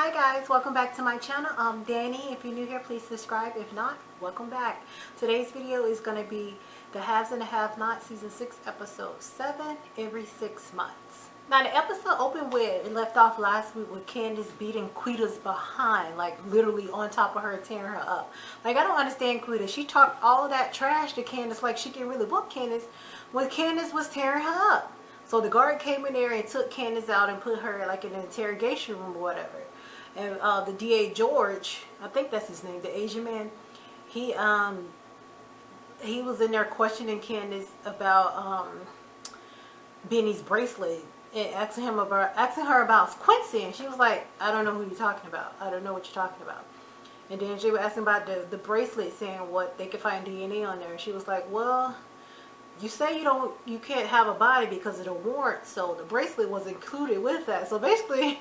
Hi guys, welcome back to my channel. I'm Danny. If you're new here, please subscribe. If not, welcome back. Today's video is going to be the Haves and the Have-Nots season 6 episode 7, every 6 months. Now the episode opened with, it left off last week with Candace beating Quita's behind, like literally on top of her, tearing her up. Like, I don't understand Quita. She talked all of that trash to Candace like she can really whoop Candace when Candace was tearing her up. So the guard came in there and took Candace out and put her like in an interrogation room or whatever. And the DA George, I think that's his name, the Asian man, he was in there questioning Candace about Benny's bracelet and asking her about Quincy, and she was like, I don't know who you're talking about. I don't know what you're talking about. And then she was asking about the bracelet, saying what they could find DNA on there. And she was like, well, you say you can't have a body because of the warrant, so the bracelet was included with that. So basically,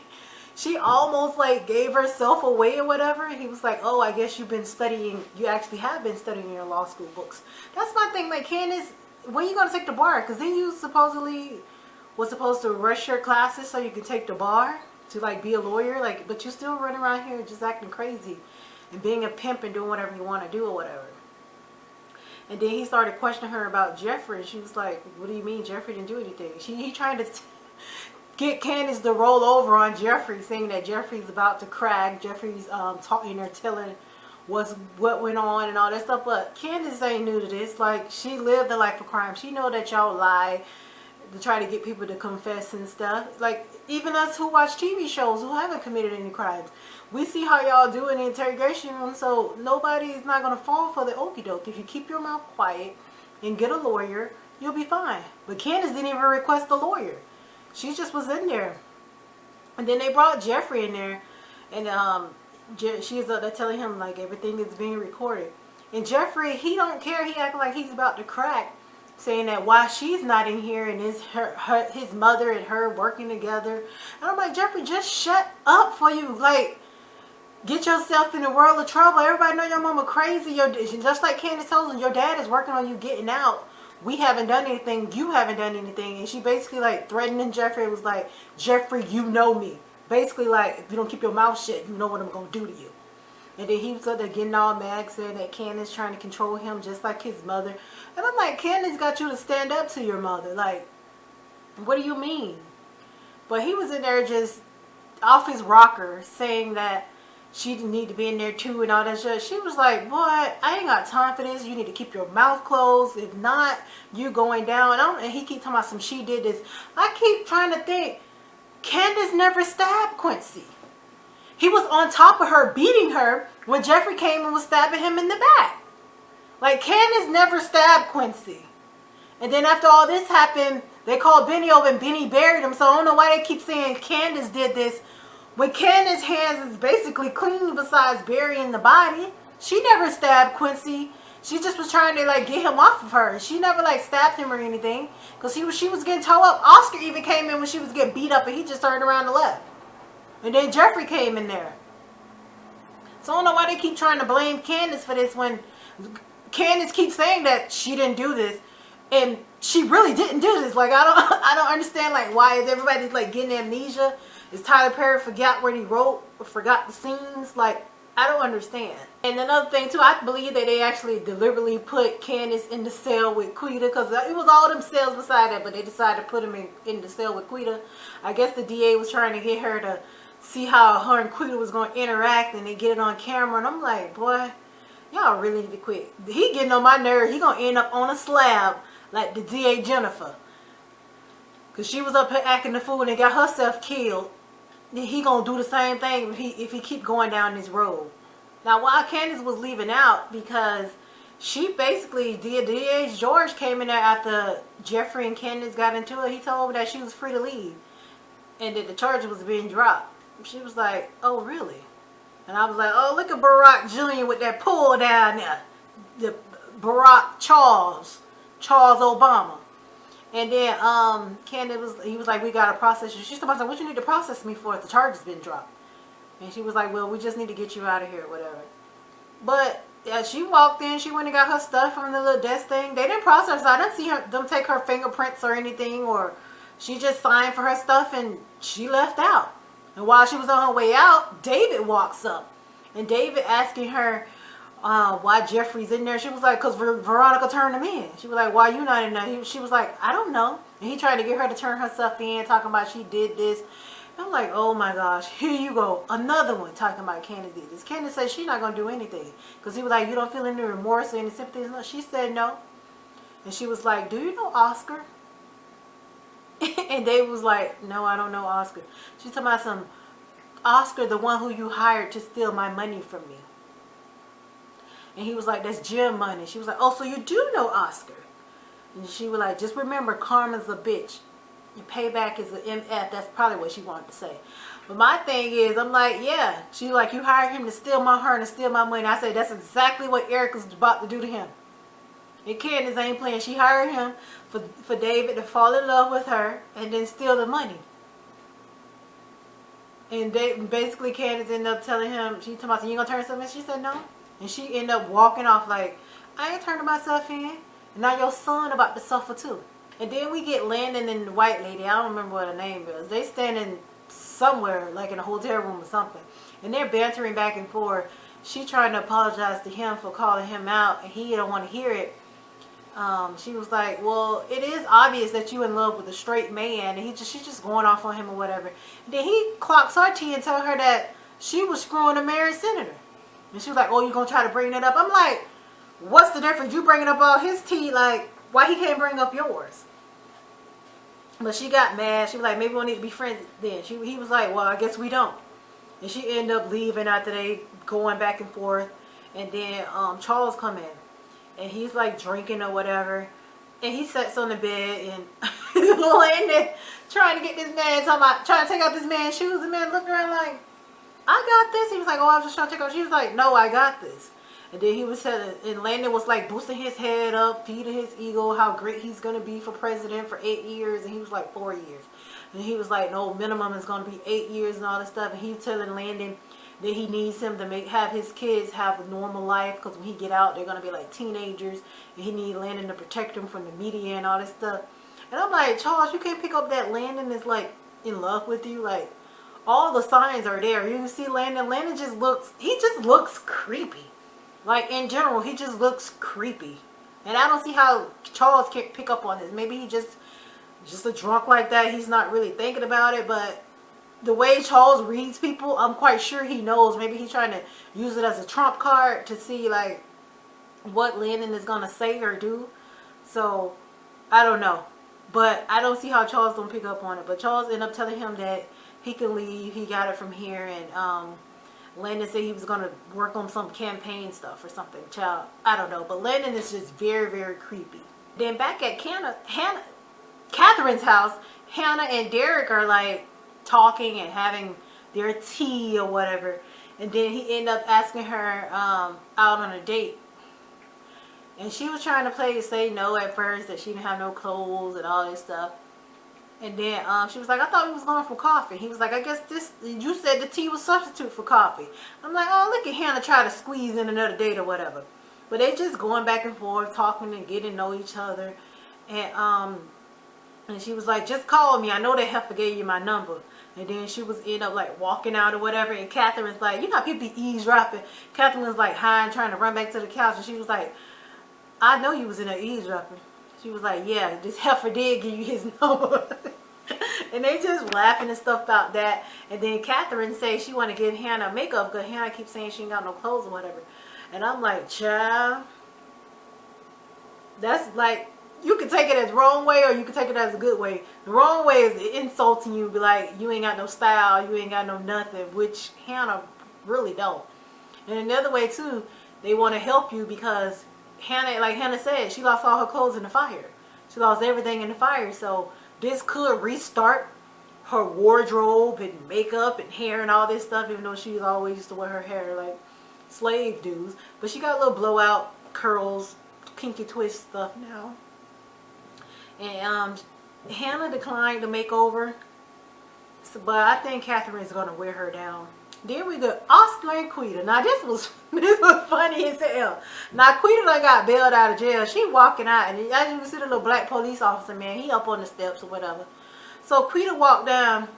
she almost like gave herself away or whatever. He was like, oh, I guess you actually have been studying your law school books. That's my thing. Like, Candace, when you gonna take the bar? Because then you supposedly was supposed to rush your classes so you can take the bar to like be a lawyer. Like, but you're still running around here just acting crazy and being a pimp and doing whatever you want to do or whatever. And then he started questioning her about Jeffrey. And she was like, what do you mean Jeffrey didn't do anything? He trying to get Candace to roll over on Jeffrey, saying that Jeffrey's about to crack. Jeffrey's talking or telling what went on and all that stuff. But Candace ain't new to this. Like, she lived a life of crime. She know that y'all lie to try to get people to confess and stuff. Like, even us who watch TV shows who haven't committed any crimes, we see how y'all do in the interrogation room. So nobody is not going to fall for the okie doke. If you keep your mouth quiet and get a lawyer, you'll be fine. But Candace didn't even request a lawyer. She just was in there. And then they brought Jeffrey in there, and she's telling him like everything is being recorded. And Jeffrey, he don't care. He acting like he's about to crack, saying that why she's not in here and is his mother and her working together. And I'm like, Jeffrey, just shut up for you. Like, get yourself in a world of trouble. Everybody know your mama crazy. Just like Candace told him, your dad is working on you getting out. We haven't done anything. You haven't done anything. And she basically like threatening Jeffrey. It was like, Jeffrey, you know me. Basically like, if you don't keep your mouth shut, you know what I'm going to do to you. And then he was up there getting all mad, saying that Candace trying to control him just like his mother. And I'm like, Candace got you to stand up to your mother. Like, what do you mean? But he was in there just off his rocker, saying that she didn't need to be in there too and all that shit. She was like, boy, I ain't got time for this. You need to keep your mouth closed. If not, you going down. And he keep talking about some she did this. I keep trying to think, Candace never stabbed Quincy. He was on top of her, beating her, when Jeffrey came and was stabbing him in the back. Like, Candace never stabbed Quincy. And then after all this happened, they called Benny over and Benny buried him. So I don't know why they keep saying Candace did this, when Candace's hands is basically clean besides burying the body. She never stabbed Quincy. She just was trying to like get him off of her. She never like stabbed him or anything, because she was getting towed up. Oscar even came in when she was getting beat up and he just turned around and left. And then Jeffrey came in there. So I don't know why they keep trying to blame Candace for this when Candace keeps saying that she didn't do this. And she really didn't do this. Like, I don't understand like why is everybody like getting amnesia. Is Tyler Perry forgot what he wrote or forgot the scenes? Like, I don't understand. And another thing too, I believe that they actually deliberately put Candace in the cell with Quita, because it was all them cells beside that, but they decided to put him in the cell with Quita. I guess the DA was trying to get her to see how her and Quita was going to interact, and they get it on camera. And I'm like, boy, y'all really need to quit. He getting on my nerves. He going to end up on a slab like the DA Jennifer, because she was up here acting the fool and got herself killed. He gonna do the same thing if he keep going down this road. Now, while Candace was leaving out, because she basically did, DA George came in there after Jeffrey and Candace got into it. He told her that she was free to leave and that the charge was being dropped. She was like, oh really? And I was like, oh, look at Barack Jr. with that pull down there. The Barack Charles Obama. And then Candace he was like, we got to process you. She's like, what you need to process me for if the charge has been dropped? And she was like, well, we just need to get you out of here or whatever. But as she walked in, she went and got her stuff from the little desk thing. They didn't process her. I didn't see them take her fingerprints or anything, or she just signed for her stuff and she left out. And while she was on her way out, David walks up. And David asking her why Jeffrey's in there. She was like, because Veronica turned him in. She was like, why you not in there? She was like, I don't know. And he tried to get her to turn herself in, talking about she did this. And I'm like, oh my gosh, here you go. Another one talking about Candace did this. Candace said she's not going to do anything. Because he was like, you don't feel any remorse or any sympathy? No. She said no. And she was like, do you know Oscar? And David was like, no, I don't know Oscar. She's talking about some Oscar, the one who you hired to steal my money from me. And he was like, that's Jim money. She was like, oh, so you do know Oscar. And she was like, just remember, karma's a bitch. Your payback is an MF. That's probably what she wanted to say. But my thing is, I'm like, yeah. She like, you hired him to steal my heart and steal my money. I said, that's exactly what Erica's about to do to him. And Candace ain't playing. She hired him for David to fall in love with her and then steal the money. And basically Candace ended up telling him, she told me, you gonna turn yourself in? She said no. And she ended up walking off like, I ain't turning myself in. And now your son about to suffer too. And then we get Landon and the white lady. I don't remember what her name is. They standing somewhere, like in a hotel room or something. And they're bantering back and forth. She trying to apologize to him for calling him out. And he don't want to hear it. She was like, well, it is obvious that you in love with a straight man. And she's just going off on him or whatever. And then he clocks her tea and tell her that she was screwing a married senator. And she was like, oh, you going to try to bring that up? I'm like, what's the difference? You bringing up all his tea, like, why he can't bring up yours? But she got mad. She was like, maybe we'll need to be friends then. He was like, well, I guess we don't. And she ended up leaving after they going back and forth. And then Charles come in. And he's like drinking or whatever. And he sits on the bed and laying there trying to get this man, trying to take out this man's shoes. The man looked around like, I got this. He was like, oh, I was just trying to take off. She was like, no, I got this. And then he was telling, and Landon was like boosting his head up, feeding his ego, how great he's going to be for president for 8 years. And he was like 4 years. And he was like, no, minimum is going to be 8 years and all this stuff. And he was telling Landon that he needs him to have his kids have a normal life. Because when he get out, they're going to be like teenagers. And he needs Landon to protect them from the media and all this stuff. And I'm like, Charles, you can't pick up that Landon is like in love with you. Like, all the signs are there. You can see Landon. Landon just looks creepy. Like, in general, he just looks creepy. And I don't see how Charles can't pick up on this. Maybe he just a drunk like that. He's not really thinking about it. But the way Charles reads people, I'm quite sure he knows. Maybe he's trying to use it as a trump card to see, like, what Landon is going to say or do. So, I don't know. But I don't see how Charles don't pick up on it. But Charles ended up telling him that he can leave. He got it from here. And Landon said he was going to work on some campaign stuff or something. Child, I don't know. But Landon is just very, very creepy. Then back at Catherine's house, Hannah and Derek are like talking and having their tea or whatever. And then he ended up asking her out on a date. And she was trying to say no at first, that she didn't have no clothes and all this stuff. And then she was like, I thought we was going for coffee. He was like, I guess you said the tea was substitute for coffee. I'm like, oh, look at Hannah try to squeeze in another date or whatever. But they just going back and forth, talking and getting to know each other. And she was like, just call me. I know that heifer gave you my number. And then she was end up like walking out or whatever. And Catherine's like, you know how people be eavesdropping. Catherine was like high and trying to run back to the couch. And she was like, I know you was in there eavesdropping. She was like, yeah, this heifer did give you his number. And they just laughing and stuff about that. And then Catherine says she want to give Hannah makeup because Hannah keeps saying she ain't got no clothes or whatever. And I'm like, child, that's like, you can take it as the wrong way or you can take it as a good way. The wrong way is insulting you, be like, you ain't got no style, you ain't got no nothing, which Hannah really don't. And another way too, they want to help you because Hannah, like Hannah said, she lost all her clothes in the fire. She lost everything in the fire. So this could restart her wardrobe and makeup and hair and all this stuff, even though she always used to wear her hair like slave dudes. But she got a little blowout curls, kinky twist stuff now. And Hannah declined the makeover. So, but I think Catherine is going to wear her down. Then we got Oscar and Quita. Now this was funny as hell. Now Quita done got bailed out of jail. She walking out, and as you can see, the little black police officer man, he up on the steps or whatever. So Quita walked down,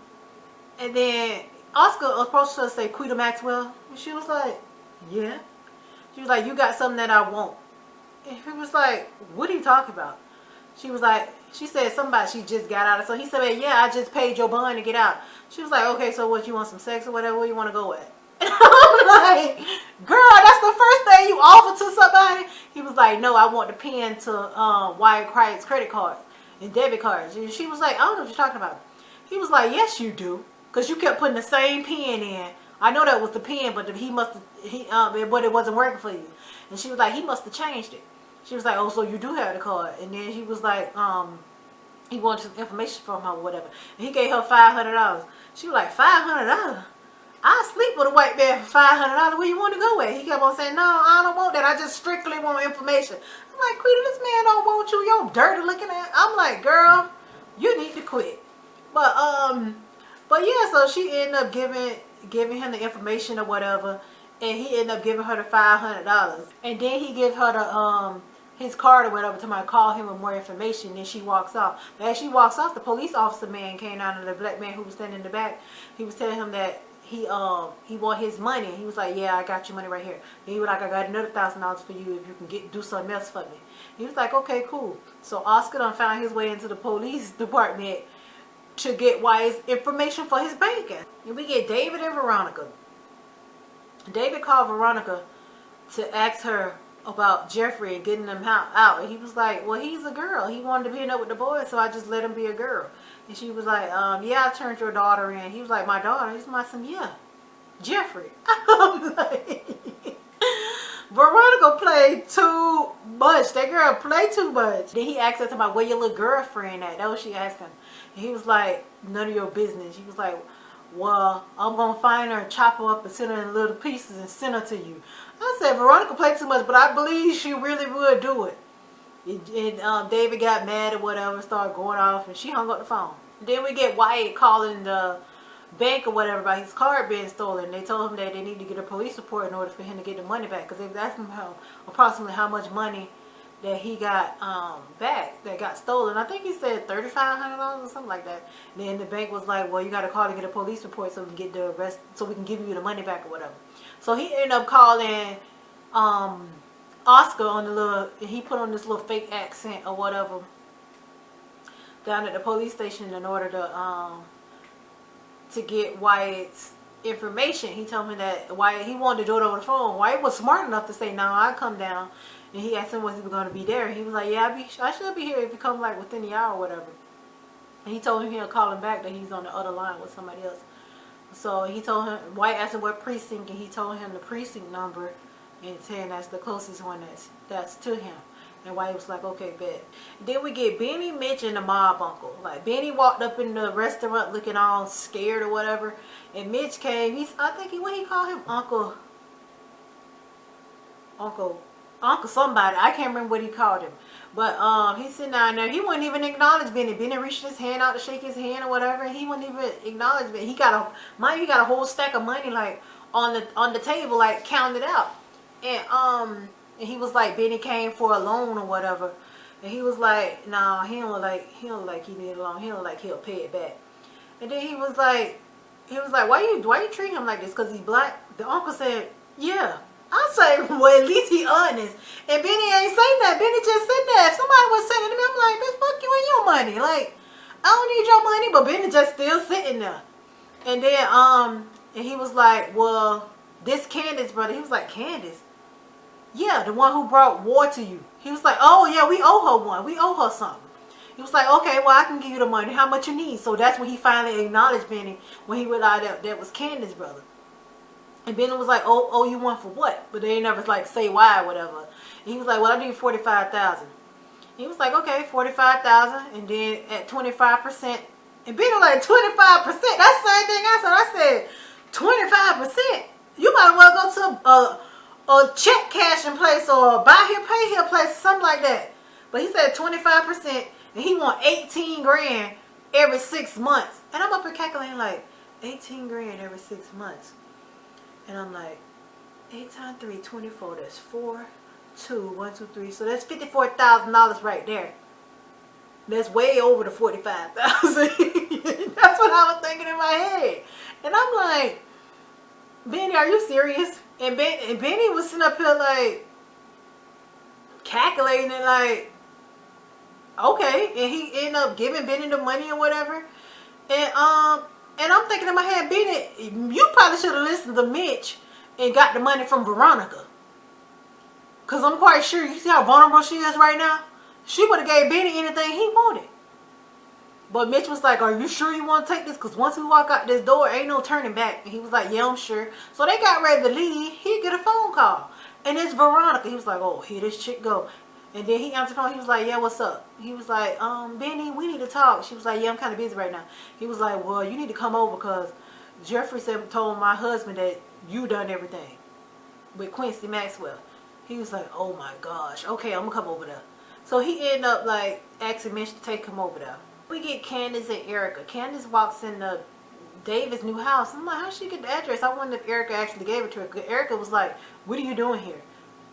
and then Oscar approached her and said, Quita Maxwell. And she was like, yeah. She was like, you got something that I want. And he was like, what are you talking about? She was like, she said somebody she just got out of. So he said, yeah, I just paid your bond to get out. She was like, okay, so what, you want some sex or whatever? Where you want to go at? And I'm like, girl, that's the first thing you offer to somebody? He was like, no, I want the pen to wire credit cards and debit cards. And she was like, I don't know what you're talking about. He was like, yes, you do. Because you kept putting the same pen in. I know that was the pen, but he must have, but it wasn't working for you. And she was like, he must have changed it. She was like, oh, so you do have the card. And then he was like, he wanted some information from her or whatever. And he gave her $500. She was like, $500? I sleep with a white man for $500. Where you want to go at? He kept on saying, no, I don't want that. I just strictly want information. I'm like, Quita, this man don't want you. You're dirty looking at. I'm like, girl, you need to quit. But yeah, so she ended up giving him the information or whatever, and he ended up giving her the $500. And then he gave her the his card or whatever to my call him with more information. Then she walks off. But as she walks off, the police officer man came down, and the black man who was standing in the back, he was telling him that he want his money. He was like, yeah, I got your money right here. Then he was like, I got another $1,000 for you if you can do something else for me. He was like, okay, cool. So Oscar done found his way into the police department to get Wyatt's information for his banking. And we get David and Veronica. David called Veronica to ask her about Jeffrey and getting him out. And he was like, well, he's a girl. He wanted to be in up with the boys, so I just let him be a girl. And she was like, yeah, I turned your daughter in. He was like, my daughter? He's my son, yeah. Jeffrey. I'm like, Veronica played too much. That girl played too much. Then he asked her about where your little girlfriend at. That was she asked him. And he was like, none of your business. He was like, well, I'm going to find her and chop her up and send her in little pieces and send her to you. I said, Veronica played too much, but I believe she really would do it. And David got mad or whatever, started going off, and she hung up the phone. Then we get Wyatt calling the bank or whatever about his card being stolen. They told him that they need to get a police report in order for him to get the money back, because they asked him approximately how much money that he got back that got stolen. I think he said $3,500 or something like that. And then the bank was like, well, you got to call to get a police report so we can get the rest, so we can give you the money back or whatever. So he ended up calling Oscar on the little, he put on this little fake accent or whatever down at the police station in order to get Wyatt's information. He told me that Wyatt, he wanted to do it over the phone. Wyatt was smart enough to say, no, I'll come down. And he asked him was he was going to be there. He was like, yeah, I should be here if you come like within the hour or whatever. And he told him he'll call him back, that he's on the other line with somebody else. So he told him, Wyatt asked him what precinct, and he told him the precinct number and saying that's the closest one that's to him. And Wyatt was like, okay, bet. Then we get Benny, Mitch, and the mob uncle. Like, Benny walked up in the restaurant looking all scared or whatever. And Mitch came, I think what he called him? Uncle somebody. I can't remember what he called him. But he's sitting down there. He wouldn't even acknowledge Benny. Benny reached his hand out to shake his hand or whatever, and he wouldn't even acknowledge Benny. He got a whole stack of money like on the table, like counted out. And he was like, Benny came for a loan or whatever. And he was like, nah, he don't look like he need a loan. He don't look like he'll pay it back. And then he was like, why you treat him like this? Because he's black? The uncle said, yeah. I say, well, at least he honest. And Benny ain't saying that. Benny just sitting there. If somebody was saying it to me, I'm like, bitch, fuck you and your money. Like, I don't need your money, but Benny just still sitting there. And then, and he was like, well, this Candace, brother. He was like, Candace? Yeah, the one who brought war to you. He was like, oh, yeah, we owe her one. We owe her something. He was like, okay, well, I can give you the money. How much you need? So that's when he finally acknowledged Benny, when he realized that was Candace's brother. And Benny was like, oh, you want for what? But they never like say why or whatever. And he was like, well, I need $45,000. He was like, okay, $45,000, and then at 25%. And Benny was like, 25%? That's the same thing I said. 25%? You might well go to a check cashing place or buy here, pay here place, something like that. But he said 25%, and he want 18 grand every 6 months. And I'm up here calculating like 18 grand every 6 months. And I'm like, 8 times 3, 24. That's 4, 2, 1, 2, 3. So that's $54,000 right there. That's way over the $45,000. That's what what I was thinking in my head. And I'm like, Benny, are you serious? And Benny was sitting up here like calculating it like, okay. And he ended up giving Benny the money or whatever. And I'm thinking in my head, Benny, you probably should have listened to Mitch and got the money from Veronica. Because I'm quite sure, you see how vulnerable she is right now? She would have gave Benny anything he wanted. But Mitch was like, are you sure you want to take this? Because once we walk out this door, ain't no turning back. And he was like, yeah, I'm sure. So they got ready to leave. He get a phone call. And it's Veronica. He was like, oh, here this chick go. And then he answered the phone. He was like, yeah, what's up? He was like, Benny, we need to talk. She was like, yeah, I'm kind of busy right now. He was like, well, you need to come over because Jeffrey told my husband that you done everything with Quincy Maxwell. He was like, oh my gosh. Okay, I'm going to come over there. So he ended up like asking Mitch to take him over there. We get Candace and Erica. Candace walks into David's new house. I'm like, how'd she get the address? I wonder if Erica actually gave it to her. Because Erica was like, what are you doing here?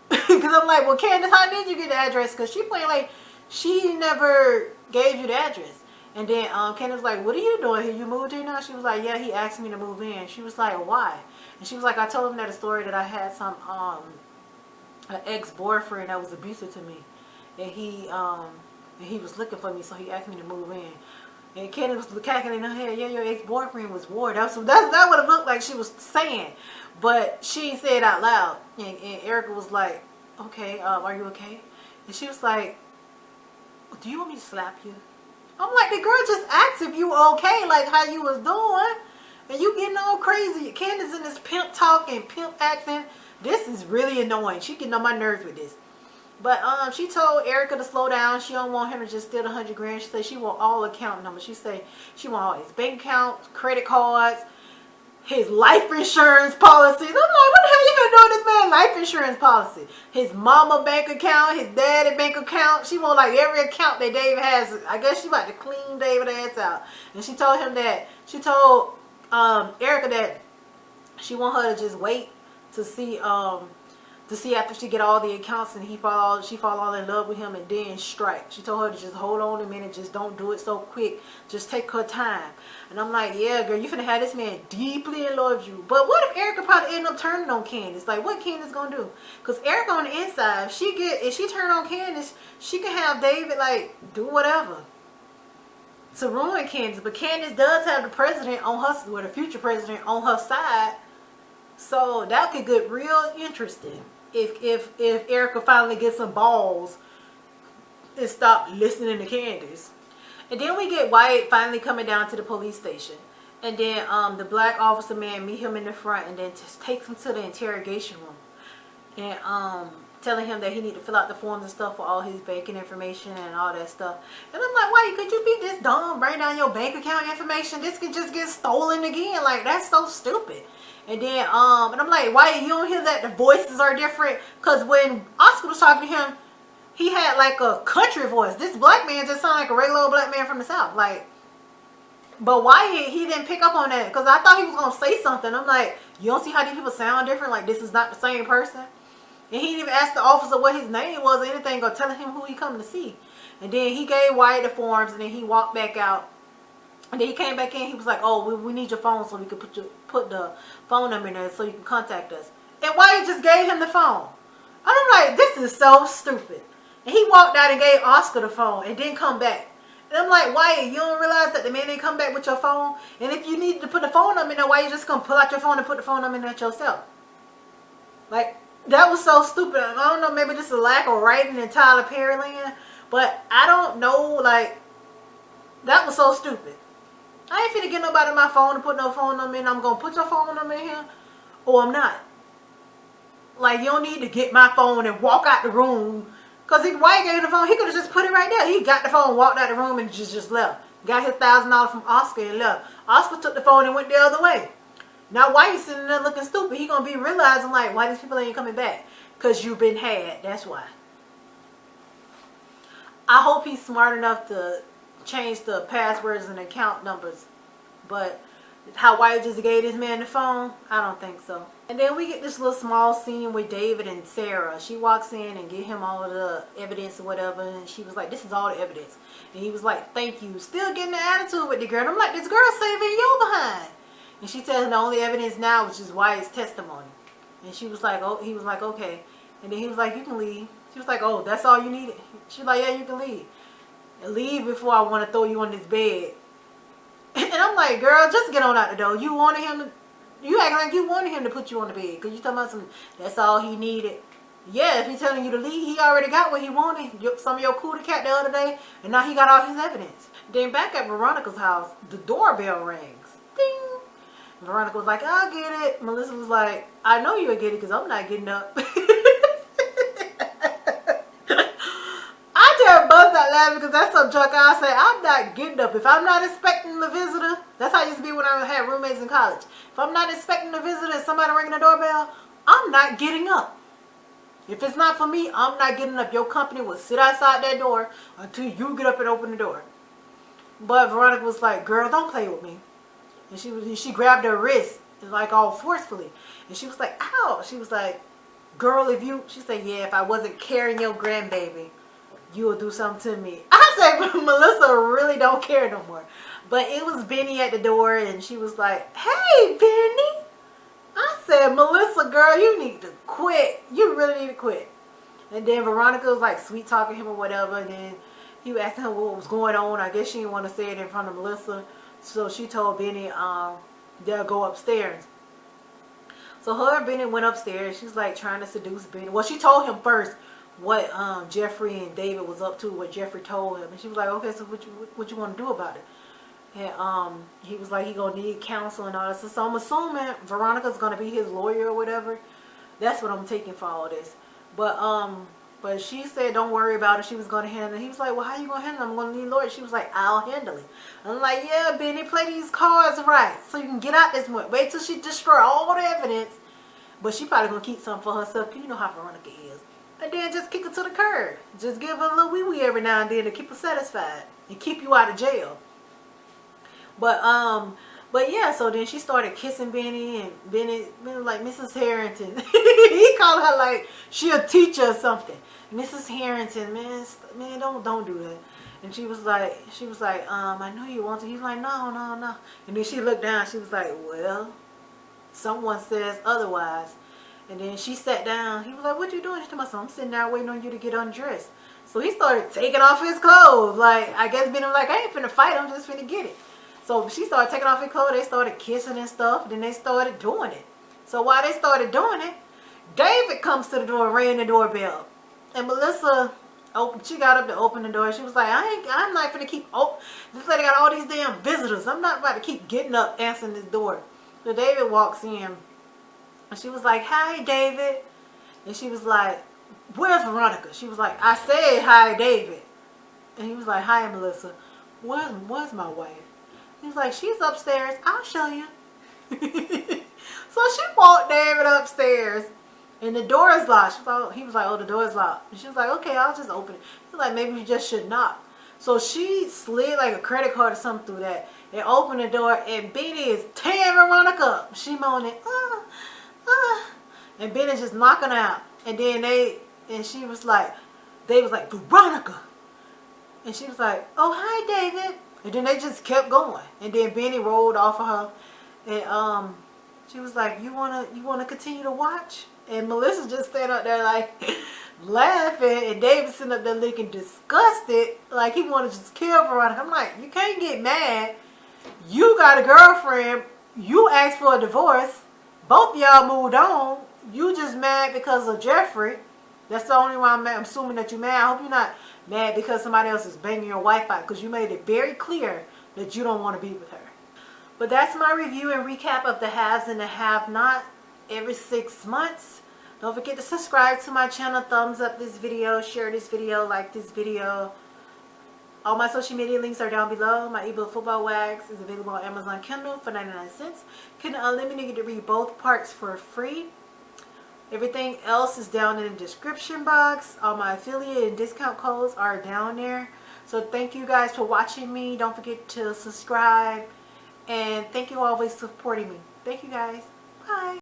Because I'm like, well, Candace, how did you get the address? Because she playing like she never gave you the address. And then Candace was like, what are you doing here? You moved here now? She was like, yeah, he asked me to move in. She was like, why? And she was like, I told him that a story that I had some an ex-boyfriend that was abusive to me. And he was looking for me, so he asked me to move in. And Candace was cackling in her head, yeah, your ex-boyfriend was Ward. That would have looked like she was saying. But she didn't say it out loud. And Erica was like, okay, are you okay? And she was like, do you want me to slap you? I'm like, the girl just asked if you were okay, like how you was doing. And you getting all crazy. Candace in this pimp talk and pimp acting. This is really annoying. She getting on my nerves with this. But she told Erica to slow down. She don't want him to just steal the $100 grand. She said she want all account numbers. She said she want all his bank accounts, credit cards, his life insurance policies. I'm like, what the hell you gonna do with this man's life insurance policy? His mama bank account, his daddy bank account. She want like every account that David has. I guess she about to clean David's ass out. And she told him that, she told Erica that she want her to just wait to see after she get all the accounts and she fall all in love with him and then strike. She told her to just hold on a minute, just don't do it so quick, just take her time. And I'm like, yeah, girl, you finna have this man deeply in love with you. But what if Erica probably end up turning on Candace? Like, what Candace gonna do? Because Erica on the inside, if she turn on Candace, she can have David like do whatever to ruin Candace. But Candace does have the president on her, or the future president on her side. So that could get real interesting. If Erica finally gets some balls and stop listening to Candace. And then we get Wyatt finally coming down to the police station. And then the black officer man meet him in the front and then just takes him to the interrogation room. And telling him that he need to fill out the forms and stuff for all his banking information and all that stuff. And I'm like, Wyatt, could you be this dumb? Write down your bank account information. This could just get stolen again. Like, that's so stupid. And then, and I'm like, why you don't hear that the voices are different? Because when Oscar was talking to him, he had like a country voice. This black man just sounded like a regular old black man from the South. Like, but why he didn't pick up on that? Because I thought he was going to say something. I'm like, you don't see how these people sound different? Like, this is not the same person? And he didn't even ask the officer what his name was or anything, or telling him who he coming to see. And then he gave Wyatt the forms, and then he walked back out. And then he came back in. He was like, oh, we need your phone so we can put the phone number in there so you can contact us. And Wyatt just gave him the phone. And I'm like, this is so stupid. And he walked out and gave Oscar the phone and didn't come back. And I'm like, Wyatt, you don't realize that the man didn't come back with your phone? And if you need to put the phone number in there, why you just gonna pull out your phone and put the phone number in there yourself? Like, that was so stupid. I don't know, maybe this is a lack of writing in Tyler Perry land. But I don't know, like, that was so stupid. I ain't finna get nobody on my phone to put no phone number in. I'm gonna put your phone number in here, or I'm not. Like, you don't need to get my phone and walk out the room. Because why he gave you the phone? He could have just put it right there. He got the phone, walked out the room, and just left. Got his $1,000 from Oscar and left. Oscar took the phone and went the other way. Now, why you sitting there looking stupid? He gonna be realizing, like, why these people ain't coming back? Because you've been had. That's why. I hope he's smart enough to change the passwords and account numbers, but how White just gave this man the phone? I don't think so. And then we get this little small scene with David and Sarah. She walks in and give him all of the evidence or whatever. And she was like, this is all the evidence. And he was like, thank you. Still getting the attitude with the girl. And I'm like, this girl saving your behind. And she tells him the only evidence now, which is Wyatt's testimony. And she was like, oh, he was like, okay. And then he was like, you can leave. She was like, oh, that's all you needed? She was like, yeah, you can leave. And leave before I want to throw you on this bed. And I'm like, girl, just get on out the door. You wanted him to, you acting like you wanted him to put you on the bed. Because you talking about some, that's all he needed. Yeah, if he's telling you to leave, he already got what he wanted. Some of your cootie cat the other day. And now he got all his evidence. Then back at Veronica's house, the doorbell rings. Ding. Veronica was like, I'll get it. Melissa was like, I know you'll get it because I'm not getting up. I just bust out laughing because that's some junk I say. I'm not getting up. If I'm not expecting the visitor, that's how I used to be when I had roommates in college. If I'm not expecting the visitor and somebody ringing the doorbell, I'm not getting up. If it's not for me, I'm not getting up. Your company will sit outside that door until you get up and open the door. But Veronica was like, girl, don't play with me. And she grabbed her wrist, like all forcefully. And she was like, ow. She was like, girl, if you, she said, yeah, if I wasn't carrying your grandbaby, you will do something to me. I said, Melissa really don't care no more. But it was Benny at the door, and she was like, hey, Benny. I said, Melissa, girl, you need to quit. You really need to quit. And then Veronica was like sweet talking him or whatever. And then he was asking her what was going on. I guess she didn't want to say it in front of Melissa. So she told Benny they'll go upstairs. So her and Benny went upstairs. She's like trying to seduce Benny. Well, she told him first what Jeffrey and David was up to, what Jeffrey told him. And she was like, okay, so what you want to do about it? And he was like, he gonna need counsel and all this. So I'm assuming Veronica's gonna be his lawyer or whatever. That's what I'm taking for all this. But she said don't worry about it. She was gonna handle it. He was like, well, how you gonna handle it? I'm gonna need a lawyer. She was like, I'll handle it. I'm like, yeah, Benny, play these cards right so you can get out this one. Wait till she destroy all the evidence. But she probably gonna keep something for herself, because you know how Veronica is. And then just kick her to the curb. Just give her a little wee-wee every now and then to keep her satisfied and keep you out of jail. But yeah, so then she started kissing Benny, and Benny like, Mrs. Harrington. He called her like she a teacher or something. Mrs. Harrington, man, don't do that. And she was like, I know you want to. He's like, no. And then she looked down. She was like, well, someone says otherwise. And then she sat down. He was like, what you doing? She told me, I'm sitting there waiting on you to get undressed. So he started taking off his clothes. Like, I guess Benny was like, I ain't finna fight. I'm just finna get it. So she started taking off his clothes. They started kissing and stuff. Then they started doing it. So while they started doing it, David comes to the door and rang the doorbell. And Melissa, she got up to open the door. She was like, I'm not going to keep, this lady got all these damn visitors. I'm not about to keep getting up answering this door. So David walks in. And she was like, hi, David. And she was like, where's Veronica? She was like, I said hi, David. And he was like, hi, Melissa. Where's my wife? He was like, she's upstairs. I'll show you. So she walked David upstairs. And the door is locked. He was like, oh, the door is locked. And she was like, okay, I'll just open it. He was like, maybe you just should knock. So she slid like a credit card or something through that. And opened the door. And Benny is tearing Veronica up. She moaning, And Benny's just knocking her out. And then she was like, they was like, Veronica. And she was like, oh, hi, David. And then they just kept going. And then Benny rolled off of her. And she was like, you wanna continue to watch? And Melissa just standing up there like laughing. And David sitting up there looking disgusted. Like he wanted to just kill Veronica. I'm like, you can't get mad. You got a girlfriend. You asked for a divorce. Both of y'all moved on. You just mad because of Jeffrey. That's the only why I'm mad. I'm assuming that you're mad. I hope you're not mad because somebody else is banging your wife out, because you made it very clear that you don't want to be with her. But that's my review and recap of the haves and the have-not every 6 months. Don't forget to subscribe to my channel, thumbs up this video, share this video, like this video. All my social media links are down below. My ebook Football Wags is available on Amazon Kindle for 99 cents. Kindle Unlimited, you get to read both parts for free. Everything else is down in the description box. All my affiliate and discount codes are down there. So thank you guys for watching me. Don't forget to subscribe And thank you always for supporting me. Thank you guys. Bye.